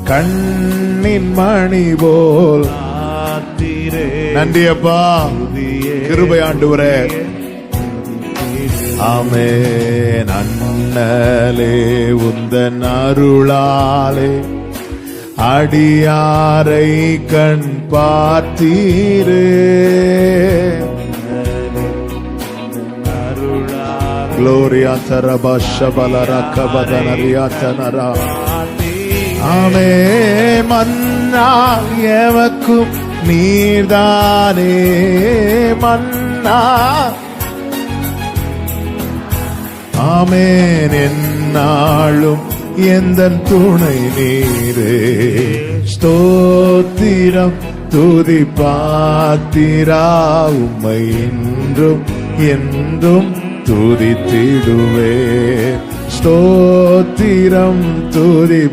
கண்ணின் மணி போல். நன்றி அப்பா, கிருபை ஆண்டவரே. ஆமென். அண்ணலே உந்தன் அருளாலே அடியாரை கண் பார்த்தீரே. Gloria Tarabashabalarakabadanariyatanara. ஆமே. மன்னா எவக்கும் நீர்தானே மன்னா. ஆமென். என்னாலும் எந்தன் துணை நீரே. ஸ்தோத்திரம் துதி பாத்திரா உம்மை என்றும் என்றும் துதித்திடுவே. ஸ்தோத்திரம் துதி